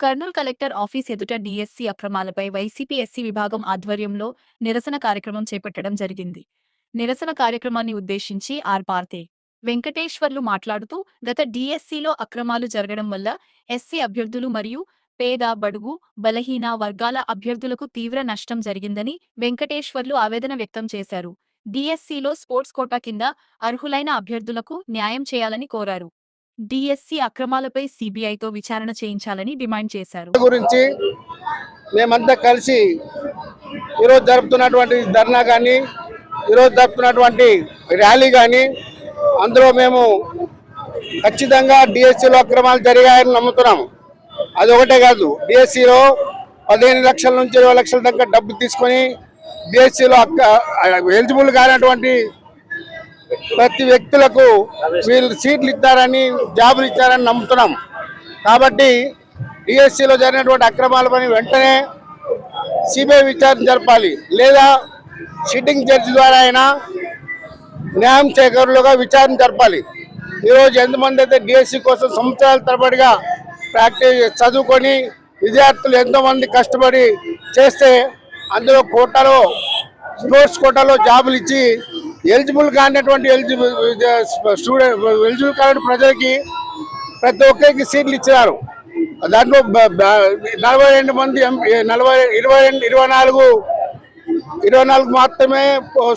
Kurnool collector office ఎదుట DSC అక్రమాలపై YCP SC విభాగం ఆధ్వర్యంలో నిరసన కార్యక్రమం చేపట్టడం జరిగింది. నిరసన కార్యక్రమాన్ని ఉద్దేశించి పార్తే వెంకటేశ్వర్లు మాట్లాడుతూ గత డీఎస్సీలో అక్రమాలు జరగడం వల్ల ఎస్సీ అభ్యర్థులు మరియు పేద, బడుగు, బలహీన వర్గాల అభ్యర్థులకు తీవ్ర నష్టం జరిగిందని వెంకటేశ్వర్లు ఆవేదన వ్యక్తం చేశారు. డీఎస్సీలో స్పోర్ట్స్ కోటా కింద అర్హులైన అభ్యర్థులకు న్యాయం చేయాలని కోరారు. డీఎస్సీ అక్రమాలపై సీబీఐతో విచారణ చేయించాలని డిమాండ్ చేశారు. గురించి మేమంతా కలిసి ఈరోజు జరుపుతున్నటువంటి ధర్నా కానీ ఈరోజు జరుపుతున్నటువంటి ర్యాలీ కానీ అందులో మేము ఖచ్చితంగా డిఎస్సీలో అక్రమాలు జరిగాయని నమ్ముతున్నాం. అది ఒకటే కాదు, డిఎస్సీలో 15 లక్షల నుంచి 20 లక్షల దాకా డబ్బు తీసుకొని డిఎస్సీలో ఎలిజిబుల్ కానటువంటి ప్రతి వ్యక్తులకు వీళ్ళు సీట్లు ఇస్తారని, జాబులు ఇస్తారని నమ్ముతున్నాం. కాబట్టి డిఎస్సీలో జరిగినటువంటి అక్రమాలపై వెంటనే సిబిఐ విచారణ జరపాలి, లేదా సిట్టింగ్ జడ్జి ద్వారా అయినా న్యాయం చేకూరులుగా విచారణ జరపాలి. ఈరోజు ఎంతమంది అయితే డిఎస్సీ కోసం సంవత్సరాల తరబడిగా ప్రాక్టీస్ చదువుకొని విద్యార్థులు ఎంతోమంది కష్టపడి చేస్తే అందులో కోటాలో స్పోర్ట్స్ కోటాలో జాబులు ఇచ్చి ఎలిజిబుల్ కానటువంటి ఎలిజిబుల్ కాని ప్రజలకి ప్రతి ఒక్కరికి సీట్లు ఇచ్చినారు. దాంట్లో 42 మంది 24 మాత్రమే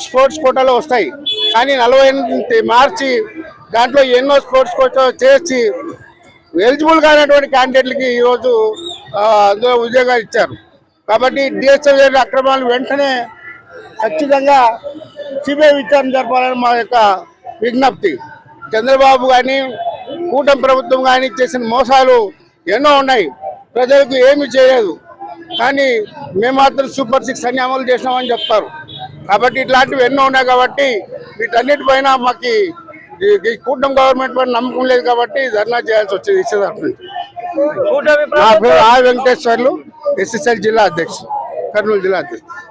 స్పోర్ట్స్ కోటాలో వస్తాయి. కానీ 48 మార్చి దాంట్లో ఎన్నో స్పోర్ట్స్ కోటా చేసి ఎలిజిబుల్ కానటువంటి క్యాండిడేట్లకి ఈరోజు అందులో ఉద్యోగాలు ఇచ్చారు. కాబట్టి డిఎస్సీ అక్రమాలు వెంటనే ఖచ్చితంగా సిబిఐ విచారణ జరపాలని మా యొక్క విజ్ఞప్తి. చంద్రబాబు కానీ కూటమి ప్రభుత్వం కానీ చేసిన మోసాలు ఎన్నో ఉన్నాయి, ప్రజలకు ఏమీ చేయలేదు. కానీ మేము మాత్రం సూపర్ 6 అన్ని అమలు చేసినామని చెప్తారు. కాబట్టి ఇట్లాంటివి ఎన్నో ఉన్నాయి. కాబట్టి వీటన్నిటిపైన మాకు ఈ కూటమి గవర్నమెంట్ పైన నమ్మకం లేదు. కాబట్టి ధర్నా చేయాల్సి వచ్చింది. ఇచ్చేదాన్ని నా పేరు వెంకటేశ్వర్లు, ఎస్ఎస్ఎల్ జిల్లా అధ్యక్షుడు, కర్నూలు జిల్లా అధ్యక్షుడు.